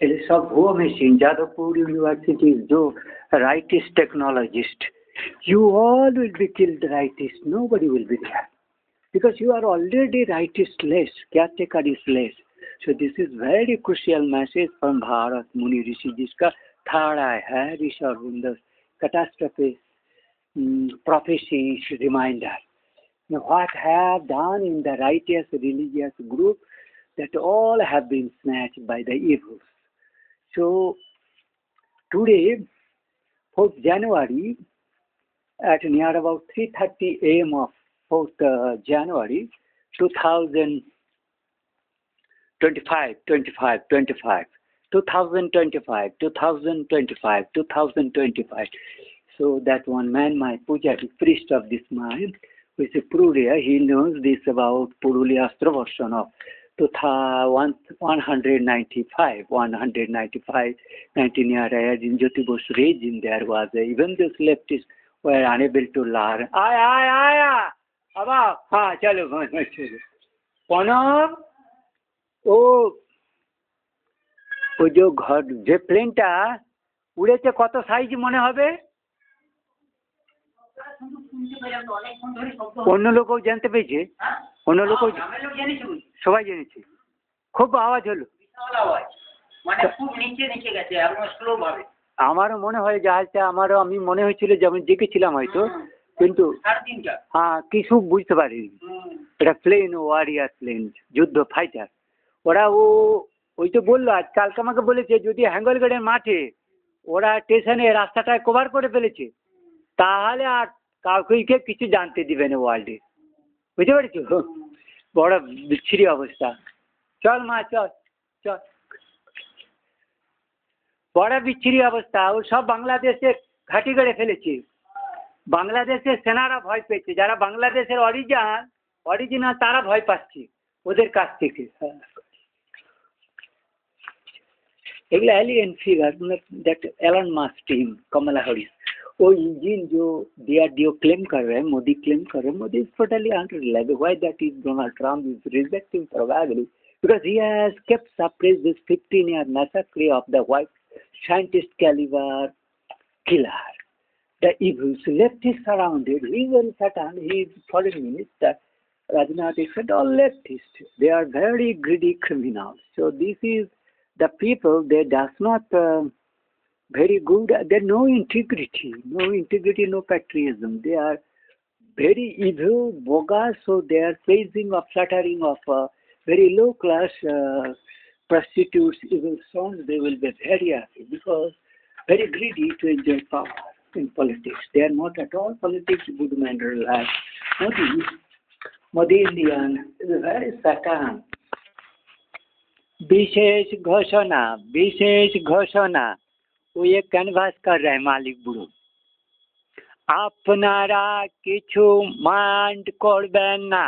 Subho machine, Jadavpur University is the rightist technologist. You all will be killed rightist. Nobody will be there. Because you are already rightist less, caretaker is less. So this is very crucial message from Bharat Muni Rishi जिसका third eye है ऋषि Arvind catastrophe prophecy reminder. Now, what have done in the righteous religious group that all have been snatched by the evils. So today, 4th January, at near about 3:30 a.m. of 4th January 2025. So that one man, my Pujari, priest of this mine, who is a Purulia, he knows this about Purulia Astra version of 195, 19 years in Jyoti Bose region. There was even those leftists were unable to learn. Aya, Abba, ha, chalo, chalo. Ponor, ও যে প্লেনটা উড়েছে কত size মনে হবে? অন্য লোকও জানতে পেরেছে, অন্য লোকও সবাই জেনেছে। খুব আওয়াজ হলো, আমারও মনে হয় জাহাজটা, আমি মনে হয়েছিল যেমন জেগেছিলাম হয়তো, কিন্তু হ্যাঁ কিছু বুঝতে পারিনি। এটা প্লেন, ওয়ারিয়ার প্লেন, যুদ্ধ ফাইটার। ওরা ওই তো বললো, আজ কালকে আমাকে বলেছে যদি হ্যাঙ্গলগড়ের মাঠে ওরা স্টেশনে রাস্তাটা কভার করে ফেলেছে তাহলে আর কাউকে কিছু জানতে দিবে না ওয়ার্ল্ডে। বুঝতে পেরেছো? বড় বিচ্ছিরি অবস্থা। চল মা চল চল, বড় বিচ্ছিরি অবস্থা। ও সব বাংলাদেশে ঘাঁটি গড়ে ফেলেছে। বাংলাদেশের সেনারা ভয় পেয়েছে, যারা বাংলাদেশের অরিজিনাল তারা ভয় পাচ্ছে ওদের কাছ থেকে। एगला alien figure that Elon Musk team, Kamala Harris, वो इंजन जो डीआरडीओ क्लेम कर रहे हैं, मोदी क्लेम कर रहे हैं, Modi is totally unreliable. Why that is Donald Trump is rejecting probably because he has kept suppressed this 15-year massacre of the white scientist caliber killer. The evils leftists surrounded. He is very certain. He is foreign minister. Rajnath said all leftists. They are very greedy criminals. So this is the people, they does not very good, they no integrity, no patriotism. They are very evil, bogus, so they are praising of flattering of very low class prostitutes, evil sons. They will be very happy because very greedy to enjoy power in politics. They are not at all politics good man life. Modi Indian is a very Satan. विशेष घोषणा वो ये canvas कर रहे हैं मालिक बुড়ো। আপনারা কিছু mind করবেন না,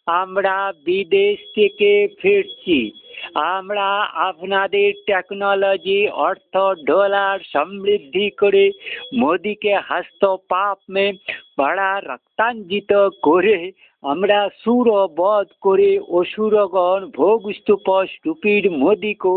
আমরা বিদেশ থেকে ফিরছি। আমরা আপনাদের টেকনোলজি, অর্থ, ডলার সমৃদ্ধি করে মোদিকে হস্তপাপ में बड़ा रक्तांजित করে আমরা सुरबोध करे असुरगण भोग स्तूप स्टूपिड मोदी को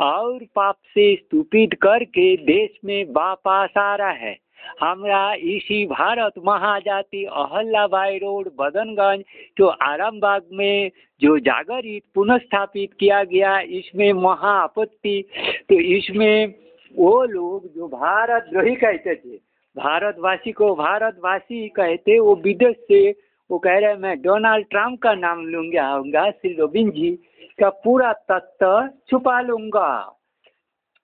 और पाप से स्तूपिड करके देश में वापस आ रहा है। हमरा इसी भारत महाजाति अहल्याबाई रोड बदनगंज जो आरामबाग में जो जागरित पुनर्स्थापित किया गया, इसमें महा आपत्ति। तो इसमें वो लोग जो भारत द्रोही कहते थे, भारतवासी को भारतवासी कहते, वो विदेश से वो कह रहे हैं मैं डोनाल्ड ट्रम्प का नाम लूंगा, श्री रविंद्र जी का पूरा तत्व छुपा लूंगा।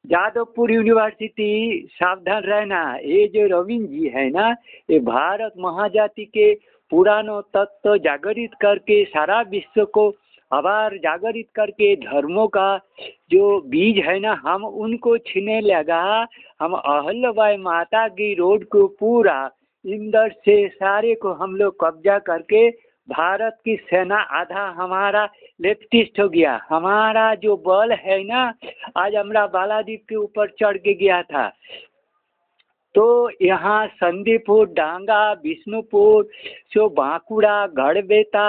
जादवपुर यूनिवर्सिटी सावधान रहना, ये जो रविंद्र जी है ना, ये भारत महाजाति के पुरानों तत्व जागृत करके सारा विश्व को आभार जागृत करके धर्मों का जो बीज है ना, हम उनको छीने लगा। हम अहल्याबाई माता की रोड को पूरा इंदर से सारे को हम लोग कब्जा करके भारत की सेना आधा हमारा लेफ्टिस्ट हो गया। हमारा जो बल है ना, आज हमरा बालादीप के ऊपर चढ़ के गया था। तो यहाँ संदीपुर, डांगा, विष्णुपुर, सो बांकुड़ा, गढ़बेता,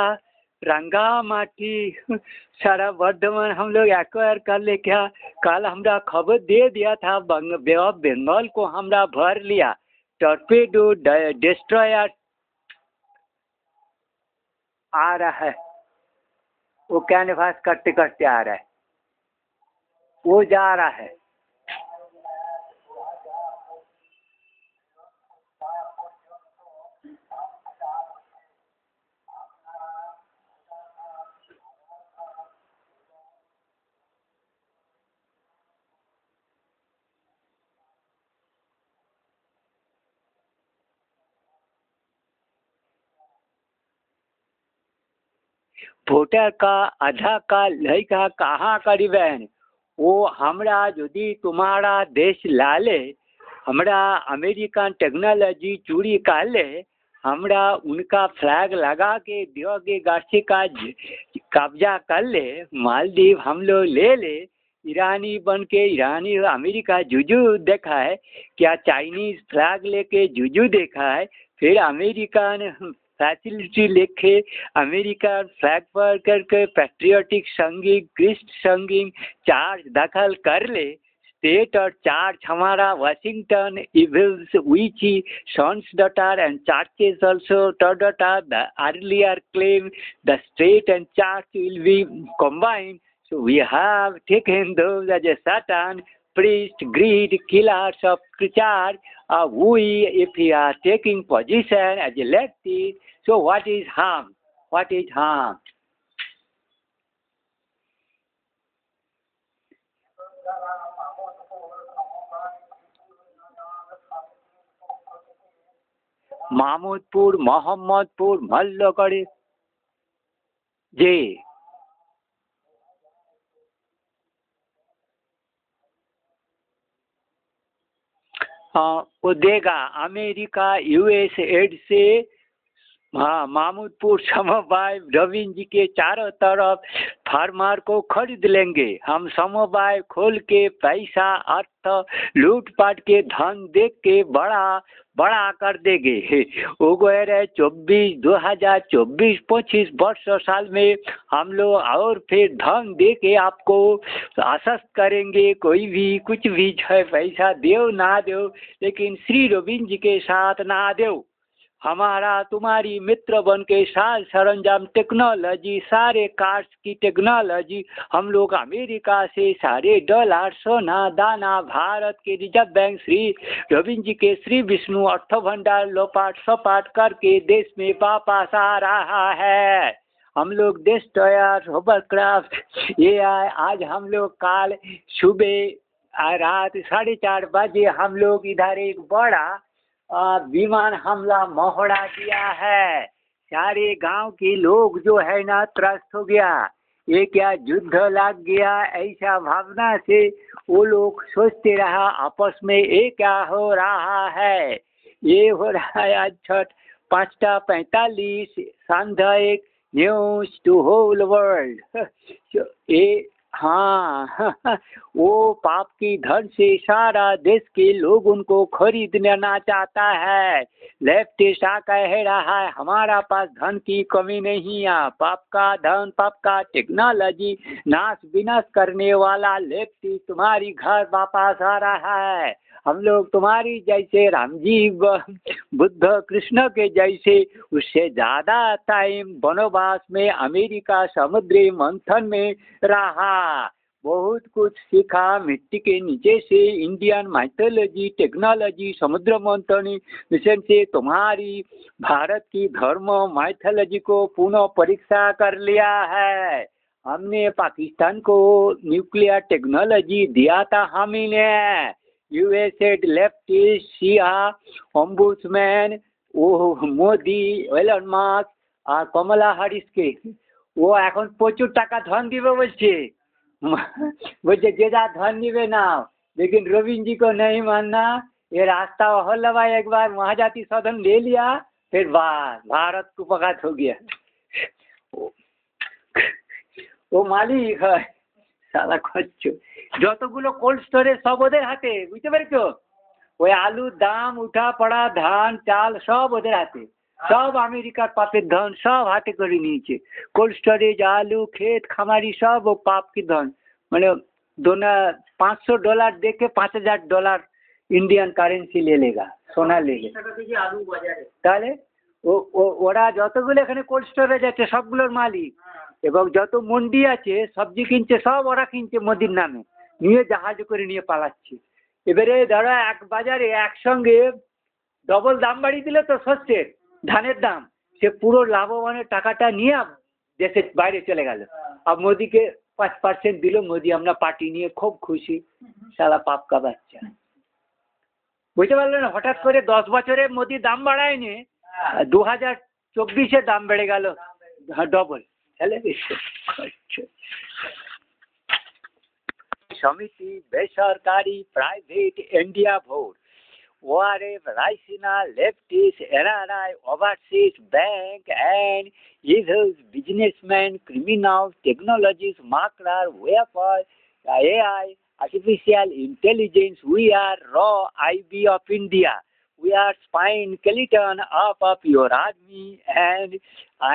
रंगा माटी सारा वर्धमान हम लोग एक्वायर कर ले क्या? कल हमरा खबर दे दिया था बंगाल को हमरा भर लिया, टॉर्पेडो डिस्ट्रॉयर आ रहा है, वो कैनवास करते करते आ रहा है, वो जा रहा है। वोटर का आधा का लड़का कहाँ करीबन वो हमरा यदि तुम्हारा देश लाले, हमरा अमेरिकन टेक्नोलॉजी चूरी काले, हमरा उनका फ्लैग लगा के दियोगे गाछी का कब्जा कर ले, मालदीव हम लोग ले ले, ईरानी बन के ईरानी अमेरिका जुजू देखा है क्या? चाइनीज फ्लैग लेके जुजू देखा है, फिर अमेरिकन फैसिलिटी लेके अमेरिका फ्लैग पर करके पैट्रियोटिक संगीत क्रिस्ट संगीत चार्ज दखल कर ले, स्टेट और चार्ज हमारा Washington evils which sons daughter and charges also daughter the earlier claim the state and charge will be combined. So we have taken those as a Satan, priest, greed, killers of charge. We, if we are taking position as a leftist, so what is harm? What is harm? Mahmudpur, Mohammadpur, Mallgarh ji. हाँ, वो देगा America US add से। हाँ, महमूदपुर समवाय रविंद्र जी के चारों तरफ farmer को खरीद लेंगे हम, समवाय खोल के पैसा अर्थ लूटपाट के धन दे के बड़ा बड़ा कर देंगे। वो गए रहे 2024-25 वर्ष साल में हम लोग और फिर धन दे के आपको आश्वस्त करेंगे, कोई भी कुछ भी है पैसा दो ना दो, लेकिन श्री रविंद्र जी के साथ ना दो। हमारा तुम्हारी मित्र बन के साल सरंजाम टेक्नोलॉजी, सारे कार्स की टेक्नोलॉजी हम लोग अमेरिका से सारे डॉलर सोना दाना भारत के रिजर्व बैंक श्री रविंद्र जी के श्री विष्णु अर्थ भंडार लोपाट सपाट करके देश में वापस आ रहा है। हम लोग डिस्ट्रॉयर होवरक्राफ्ट ये आज हम लोग काल सुबह रात 4:30 बजे हम लोग इधर एक बड़ा विमान हमला मोहरा किया है। सारे गांव के लोग जो है ना त्रस्त हो गया, ये क्या युद्ध लग गया ऐसा भावना से वो लोग सोचते रहा आपस में ये क्या हो रहा है। ये हो रहा है आज 5:45 सामुदायिक न्यूज टू होल वर्ल्ड। ये हाँ वो पाप की धन से सारा देश के लोग उनको खरीदना चाहता है। लेफ्टिस्ट कह रहा है हमारा पास धन की कमी नहीं है, पाप का धन पाप का टेक्नोलॉजी नाश विनाश करने वाला लेफ्टिस्ट तुम्हारी घर वापस आ रहा है। हम लोग तुम्हारी जैसे राम जी बुद्ध कृष्ण के जैसे उससे ज़्यादा टाइम वनवास में अमेरिका समुद्री मंथन में रहा, बहुत कुछ सीखा मिट्टी के नीचे से, इंडियन माइथोलॉजी टेक्नोलॉजी समुद्र मंथन मिशन से तुम्हारी भारत की धर्म माइथोलॉजी को पुनः परीक्षा कर लिया है। हमने पाकिस्तान को न्यूक्लियर टेक्नोलॉजी दिया था हम ही ने। यूएसए लेफ्टिस्ट शिया ओम्बुड्समैन वो मोदी एलन मास्क और कमला हैरिस के वो এখন প্রচুর টাকা ধন দিবে বলছে, বলছে যে যা धन दिवे ना, लेकिन रविंद्र जी को नहीं मानना। ये रास्ता होल्लवा एक बार महाजाति सदन ले लिया फिर भारत को पकात हो गया। वो मालिक है साला खच्चू, যতগুলো কোল্ড স্টোরেজ সব ওদের হাতে, বুঝতে পেরেছো? ওই আলুর দাম উঠা পড়া ধান চাল সব ওদের হাতে। सब আমেরিকার পাপের ধন সব হাতে করে নিয়েছে। কোল্ড স্টোরেজ, আলু, ক্ষেত খামারি সব ও पाप की धन। মানে दोना $500 दे के $5000 इंडियन কারেন্সি ले लेगा, সোনা ले लेगा। তাহলে ওরা যতগুলো এখানে কোল্ড স্টোরেজ আছে সবগুলোর মালিক, এবং যত মন্ডি আছে সবজি কিনছে সব ওরা কিনছে মোদির নামে, নিয়ে জাহাজ করে নিয়ে পালাচ্ছে। এবারে ধরো এক বাজারে একসঙ্গে ডবল দাম বাড়িয়ে দিলে তো শস্যের, ধানের দাম, সে পুরো লাভবানের টাকাটা নিয়ে দেশের বাইরে চলে গেল। আর মোদিকে 5% দিল, মোদি আমরা পার্টি নিয়ে খুব খুশি। সালা পাপ কা বাচ্চা, বুঝতে পারলো না? হঠাৎ করে 10 বছরে মোদি দাম বাড়ায়নি, 2024 দাম বেড়ে গেল ডবল। সমিতি, বেসরকারি, private, India vote, ORF, Raisina, leftists, NRI, overseas bank and evils, businessmen, criminals, technologies, marketers, weapons, AI, artificial intelligence. We are raw IB of India. We are spine skeleton of your army and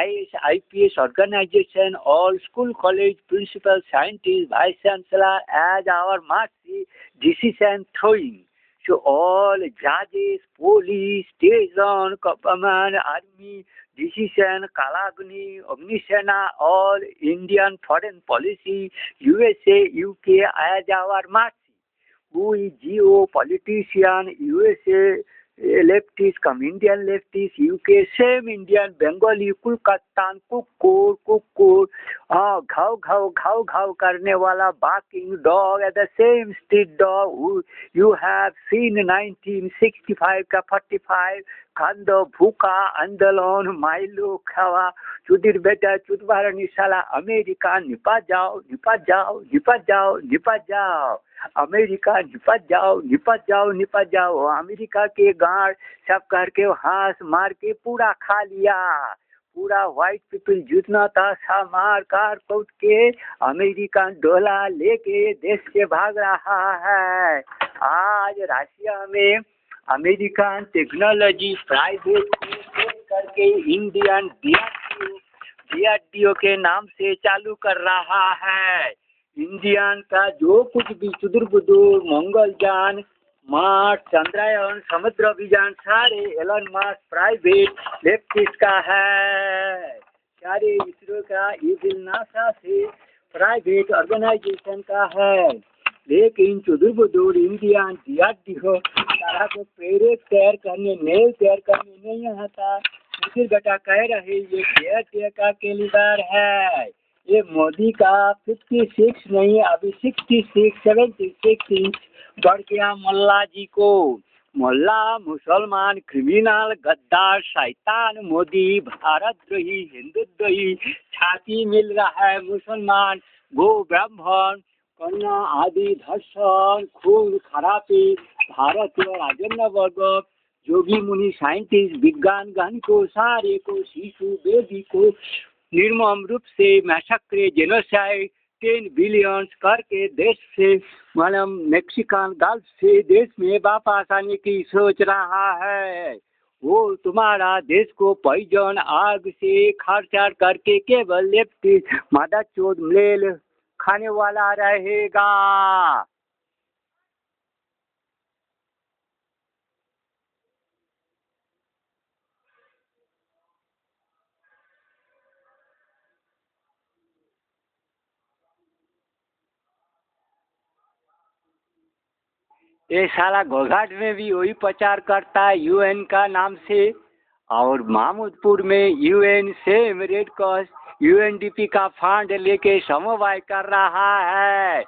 IS, IPS organization, all school, college, principal, scientists, vice chancellor as our mercy decision throwing. So all judges, police, station, government, army, decision, Kalagni, Agnisena, all Indian foreign policy, USA, UK as our mercy. We geopolitician, USA leftists, come Indian leftists, UK, same Indian, Bengali, Kolkatan, कुकुर, घाव घाव घाव घाव करने वाला barking dog at the same street dog who you have seen 1965 का 45 खंड भूखा आंदोलन माइलो खावा चुदिर बेटा चुदवारा निशाला अमेरिका निपट जाओ निपट जाओ निपट जाओ निपट जाओ अमेरिका निपट जाओ निपट जाओ निपट जाओ। अमेरिका के गार्ड सब करके हाथ मार के पूरा खा लिया, पूरा व्हाइट पीपल जितना था सब मार कार कूट के अमेरिकन डॉलर लेके देश से भाग रहा है। आज रशिया में अमेरिकन टेक्नोलॉजी प्राइवेट करके इंडियन DRDO के नाम से चालू कर रहा है। इंडियन का जो कुछ भी सुदूर बुदूर मंगलयान, मार्स, चंद्रयान, समुद्र अभियान सारे एलन मस्क प्राइवेट लेफ्टिस्ट का है। सारे इसरो का ये नासा से प्राइवेट ऑर्गेनाइजेशन का है। लेकिन सुदूर बुदूर इंडियन DRDO सारा को पेरेट तैयार करने, नेल तैयार करने नहीं आता। मुझे बेटा कह रहे ये केयर का कैलिबर है। ये मोदी का 56 नहीं अभी 66 76 इंच बढ़ गया मोल्ला जी को। मोल्ला मुसलमान क्रिमिनल गद्दार शैतान मोदी भारतद्रोही हिंदुद्रोही छाती मिल रहा है। मुसलमान गो ब्राह्मण कन्या आदि धर्षण खून खराबी भारतीय राजन्य वर्ग योगी मुनि साइंटिस्ट विज्ञान गण को सारे को शिशु बेबी को निर्मम रूप से मैसक्रे जेनोसाइड 10 बिलियन करके देश से मतलब मेक्सिकन गल्फ से देश में वापस आने की सोच रहा है। वो तुम्हारा देश को पॉइजन आग से खर्चा करके केवल लेफ्ट मादा चोद मेल खाने वाला रहेगा। ये साला घोघाट में भी वही प्रचार करता है UN का नाम से, और महमूदपुर में UN same red cross UNDP का फंड लेके समवाय कर रहा है।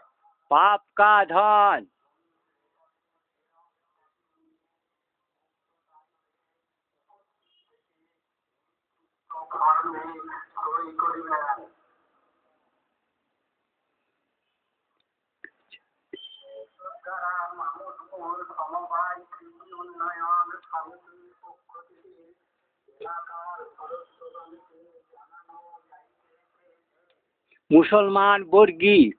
पाप का धन। मुसलमान बोर्गी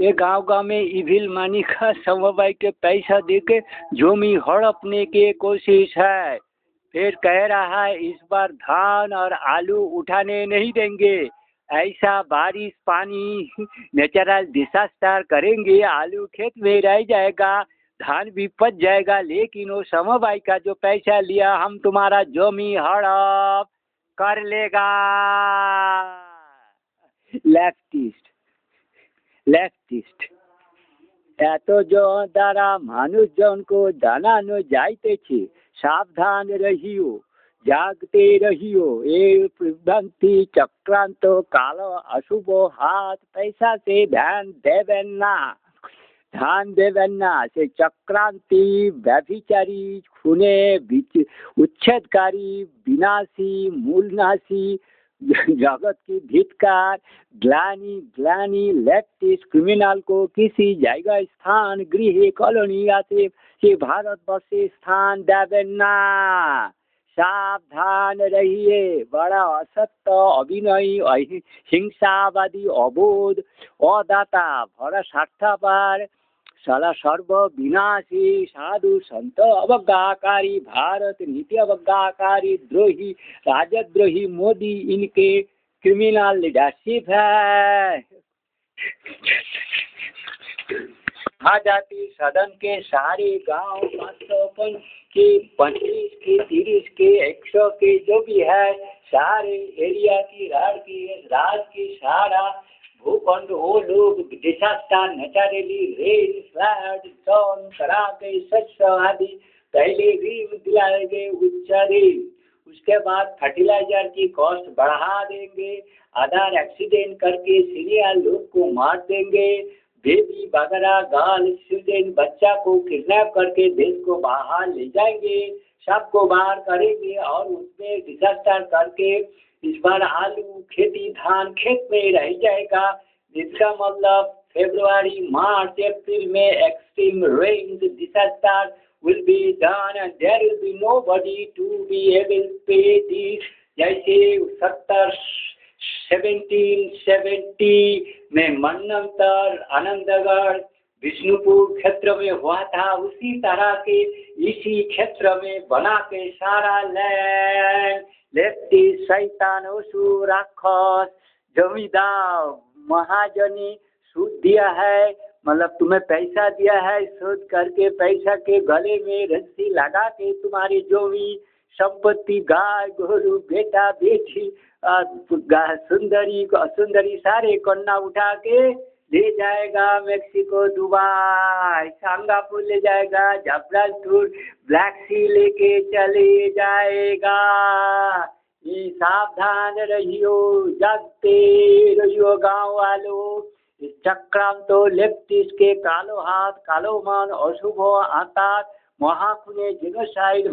ये गांव गांव में इविल मानी का समवाय के पैसा देके जमी हड़पने की कोशिश है। फिर कह रहा है इस बार धान और आलू उठाने नहीं देंगे, ऐसा बारिश पानी नेचुरल डिजास्टर करेंगे, आलू खेत में रह जाएगा, धान भी पच जाएगा, लेकिन वो समवाय का जो पैसा लिया हम तुम्हारा जमी हड़प कर लेगा। लेफ्टिस्ट এত দ্বারা মানুষজনকে জানানো যাইতেছে সাবধান রহিও, জাগতে রহিও, এই বিভ্রান্তি চক্রান্ত কালো অশুভ হাত पैसाতে ধ্যান দেবেন না সেই চক্রান্তি ব্যভিচারী খুনে উচ্ছেদকারী বিনাশী মূলনাশী जगत की धिक्कार ग्लानी लेफ्टिस्ट क्रिमिनल को किसी जगह स्थान गृह कॉलोनी से भारतवर्षे स्थान देवें ना। सावधान रहिए, बड़ा असत्य अभिनयी हिंसावादी अबोध अदाता भरा स्वार्थपर सदा सर्व विनाशी साधु संत अवज्ञाकारी भारत नीति अवज्ञाकारी द्रोही राजद्रोही मोदी इनके क्रिमिनल लीडरशिप है। आजादी सदन के सारे गांव 555 के 25 के 30 के 100 के जो भी है सारे एरिया की राज की सारा भूखंड वो लोग disaster naturally rain flood storm कड़ाके शस्त्र आदि पहले भी दिलाएंगे उच्चारण, उसके बाद फर्टिलाइजर की कॉस्ट बढ़ा देंगे, आधार एक्सीडेंट करके सीरियल लोग को मार देंगे, बेबी वगैरह गर्ल चिल्ड्रेन बच्चा को किडनैप करके देश को बाहर ले जाएंगे, सबको बाहर करेंगे और उसमें डिजास्टर करके इस बार आलू खेती धान खेत में रह जाएगा। इसका मतलब फरवरी मार्च अप्रैल में extreme rains disaster will be done and there will be nobody to be able to pay this। जैसे 1770 में मनंतर आनंदगढ़ विष्णुपुर क्षेत्र में हुआ था, उसी तरह के इसी क्षेत्र में बना के सारा लैंड लेफ्टी शैतान ओसु राक्षस जमींदार महाजनी सूद दिया है, मतलब तुम्हें पैसा दिया है, सूद करके पैसा के गले में रस्सी लगा के तुम्हारी जमी संपत्ति गाय गोरू बेटा बेटी सुंदरी सारे कन्या उठा के ले जाएगा, मेक्सिको दुबई सिंगापुर ले जाएगा, जबलपुर ब्लैक सी लेके चले जाएगा। ये सावधान रहियो, जागते रहियो गांव वालों, इस चक्रांत लेफ्टिस्ट के कालो हाथ कालो मन अशुभ आतात महाखुने genocide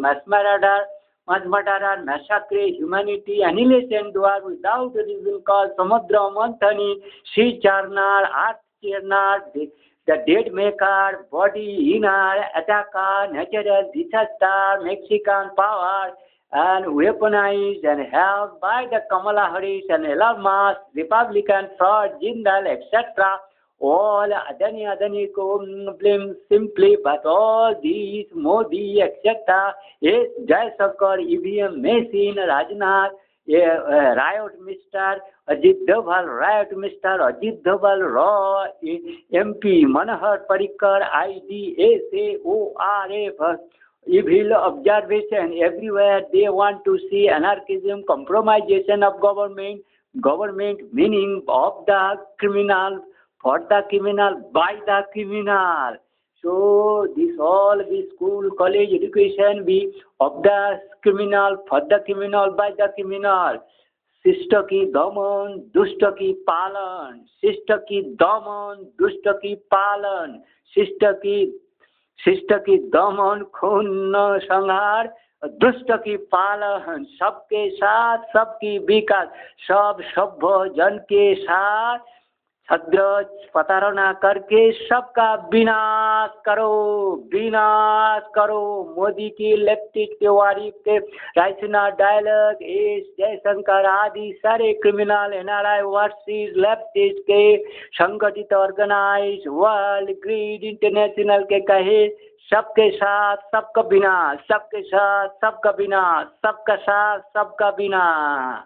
mass murder and massacre humanity annihilation war without reason cause samudra manthani sea churner earth churner the dead maker body inner attacker natural disaster Mexican power and weaponized and held by the Kamala Harris and Elon Musk Republican fraud Jindal etc. all Adani को blame simply, but all these Modi etc. is Jaishankar EVM machine Rajnath riot Mr. Ajit Doval riot Mr. Ajit Doval raw MP Manohar Parrikar IDSAORF evil observation everywhere. They want to see anarchism, compromisation of government meaning of the criminal, for the criminal, by the criminal. So this all the school, college education be of the criminal, for the criminal, by the criminal. शिष्ट की दमन दुष्ट की पालन, शिष्ट की दमन दुष्ट की पालन, शिष्ट की दमन खून संहार दुष्ट की पालन, सबके साथ सबकी विकास, सब सभ्य जन के साथ छद्र प्रताड़ना करके सबका विनाश करो। मोदी की लेफ्टिस्ट के वारिस के राइसिना डायलॉग इस जयशंकर आदि सारे क्रिमिनल एनआरआई वर्सेस लेफ्टिस्ट के संगठित ऑर्गेनाइज वर्ल्ड ग्रीड इंटरनेशनल के कहे सबके साथ सबका विनाश, सबके साथ सबका विनाश, सबका साथ सबका विनाश।